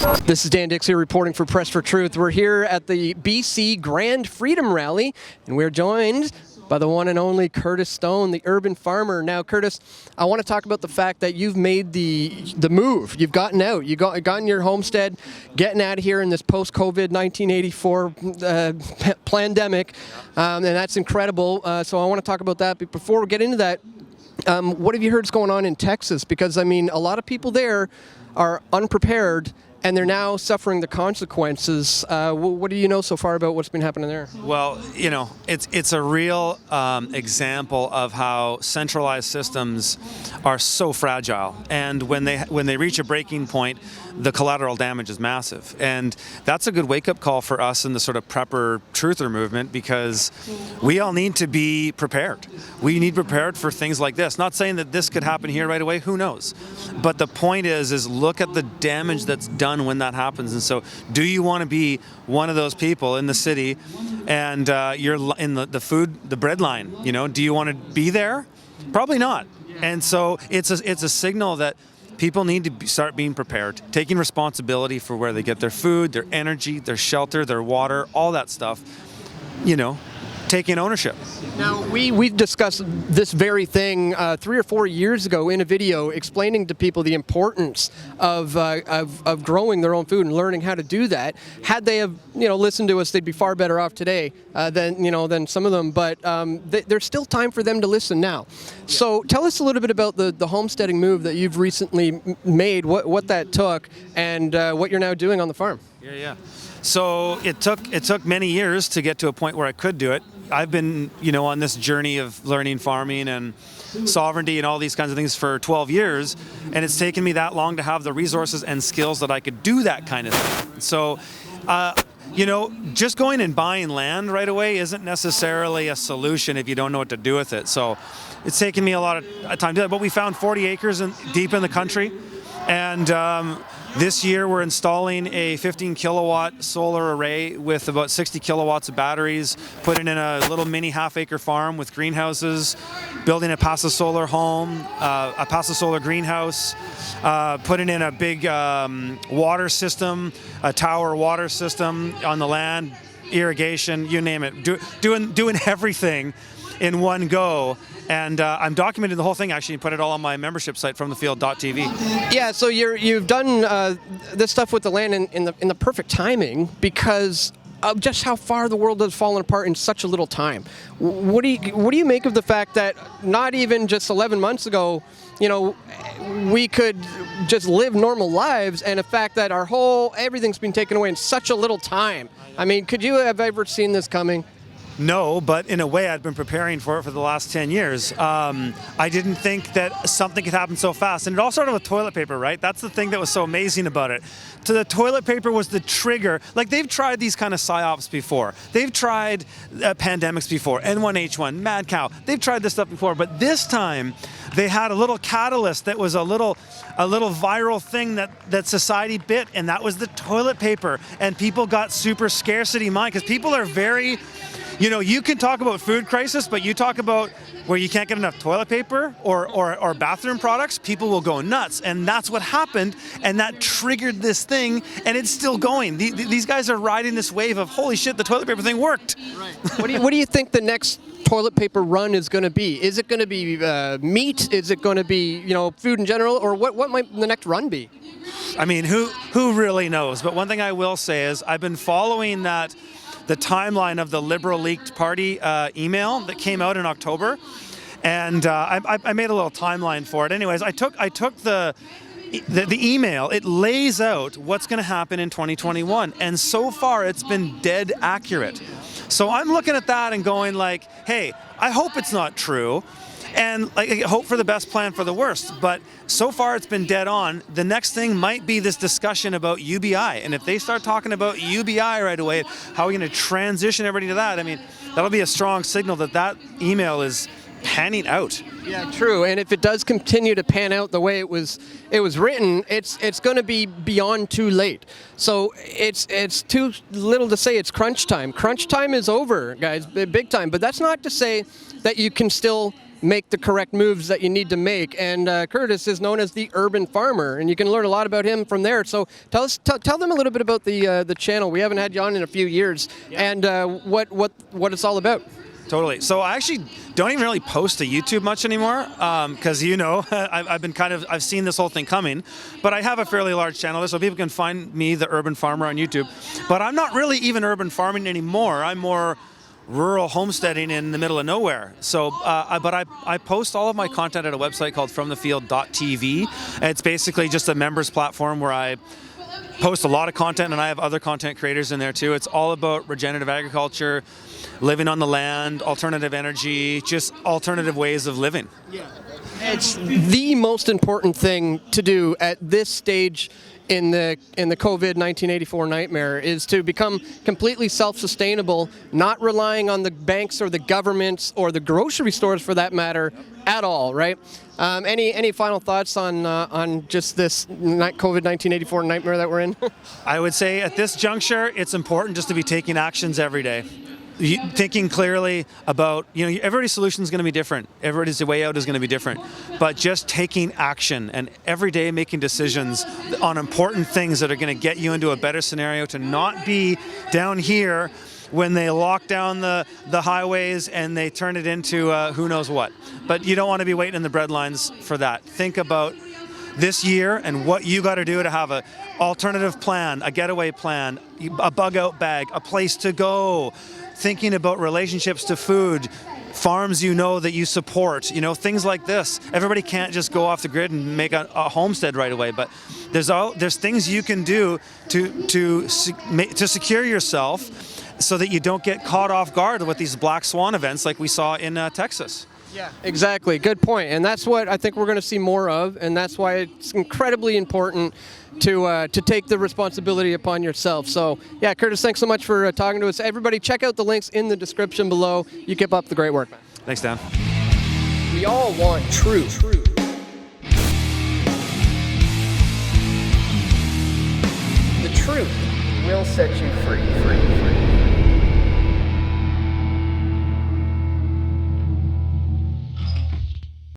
This is Dan Dixie reporting for Press for Truth. We're here at the BC Grand Freedom Rally, and we're joined by the one and only Curtis Stone, the urban farmer. Now, Curtis, I want to talk about the fact that you've made the move. You've gotten out. You've gotten your homestead, getting out of here in this post-COVID 1984 pandemic, and that's incredible. So I want to talk about that. But before we get into that, what have you heard is going on in Texas? Because, I mean, a lot of people there are unprepared, and they're now suffering the consequences. What do you know so far about what's been happening there? Well, you know, it's a real example of how centralized systems are so fragile, and when they reach a breaking point, the collateral damage is massive. And that's a good wake-up call for us in the sort of prepper truther movement, because we all need to be prepared. We need prepared for things like this. Not saying that this could happen here right away, who knows? But the point is look at the damage that's done when that happens. And so, do you want to be one of those people in the city and you're in the bread line? You know, do you want to be there? Probably not. And so it's a signal that people need to start being prepared, taking responsibility for where they get their food, their energy, their shelter, their water, all that stuff, you know, taking ownership. Now, we've discussed this very thing 3 or 4 years ago in a video explaining to people the importance of growing their own food and learning how to do that. Had they have, you know, listened to us, they'd be far better off today than some of them. But there's still time for them to listen now. So tell us a little bit about the homesteading move that you've recently made, what that took, and what you're now doing on the farm. Yeah. So it took many years to get to a point where I could do it. I've been, you know, on this journey of learning farming and sovereignty and all these kinds of things for 12 years, and it's taken me that long to have the resources and skills that I could do that kind of thing. So, you know, just going and buying land right away isn't necessarily a solution if you don't know what to do with it. So it's taken me a lot of time to do that, but we found 40 acres deep in the country, and this year we're installing a 15 kilowatt solar array with about 60 kilowatts of batteries, putting in a little mini half-acre farm with greenhouses, building a Passive Solar home, a Passive Solar greenhouse, putting in a big water system, a tower water system on the land, irrigation, you name it, doing everything in one go. And I'm documenting the whole thing, actually, and put it all on my membership site, fromthefield.tv. Yeah, so you've done this stuff with the land in the perfect timing, because of just how far the world has fallen apart in such a little time. What do you make of the fact that not even just 11 months ago, you know, we could just live normal lives, and the fact that everything's been taken away in such a little time? I mean, could you have ever seen this coming? No, but in a way I'd been preparing for it for the last 10 years. I didn't think that something could happen so fast. And it all started with toilet paper, right? That's the thing that was so amazing about it. So the toilet paper was the trigger. Like, they've tried these kind of psyops before. They've tried pandemics before, N1H1, mad cow. They've tried this stuff before, but this time they had a little catalyst that was a little viral thing that society bit, and that was the toilet paper. And people got super scarcity mind, because people are very... You know, you can talk about food crisis, but you talk about where you can't get enough toilet paper or bathroom products, people will go nuts. And that's what happened, and that triggered this thing, and it's still going. These guys are riding this wave of, holy shit, the toilet paper thing worked. Right. What do you think the next toilet paper run is going to be? Is it going to be meat? Is it going to be, you know, food in general? Or what might the next run be? I mean, who really knows? But one thing I will say is I've been following the timeline of the Liberal leaked party email that came out in October, and I made a little timeline for it. Anyways, I took the email. It lays out what's going to happen in 2021, and so far it's been dead accurate. So I'm looking at that and going like, hey, I hope it's not true. And like, hope for the best, plan for the worst. But so far it's been dead on. The next thing might be this discussion about UBI. And if they start talking about UBI right away, how are we going to transition everybody to that? I mean, that'll be a strong signal that email is panning out. Yeah, true. And if it does continue to pan out the way it was written, it's going to be beyond too late. So it's too little to say it's crunch time. Crunch time is over, guys, big time. But that's not to say that you can still make the correct moves that you need to make. And Curtis is known as the urban farmer, and you can learn a lot about him from there. So tell them a little bit about the channel. We haven't had you on in a few years, and what it's all about. Totally. So I actually don't even really post to YouTube much anymore because I've seen this whole thing coming, but I have a fairly large channel there, so people can find me, the Urban Farmer, on YouTube. But I'm not really even urban farming anymore. I'm more rural homesteading in the middle of nowhere. So, I post all of my content at a website called FromTheField.tv. It's basically just a members platform where I post a lot of content, and I have other content creators in there too. It's all about regenerative agriculture, living on the land, alternative energy, just alternative ways of living. Yeah. It's the most important thing to do at this stage in the COVID 1984 nightmare is to become completely self-sustainable, not relying on the banks or the governments or the grocery stores for that matter at all, right? Any final thoughts on just this COVID 1984 nightmare that we're in? I would say at this juncture, it's important just to be taking actions every day. Thinking clearly about, everybody's solution is going to be different. Everybody's way out is going to be different. But just taking action and every day making decisions on important things that are going to get you into a better scenario, to not be down here when they lock down the highways and they turn it into who knows what. But you don't want to be waiting in the breadlines for that. Think about this year and what you got to do to have an alternative plan, a getaway plan, a bug out bag, a place to go. Thinking about relationships to food, farms that you support, things like this. Everybody can't just go off the grid and make a homestead right away, but there's things you can do to secure yourself so that you don't get caught off guard with these black swan events like we saw in Texas. Yeah, exactly. Good point. And that's what I think we're going to see more of, and that's why it's incredibly important to take the responsibility upon yourself. So, yeah, Curtis, thanks so much for talking to us. Everybody, check out the links in the description below. You keep up the great work, man. Thanks, Dan. We all want truth. The truth will set you free.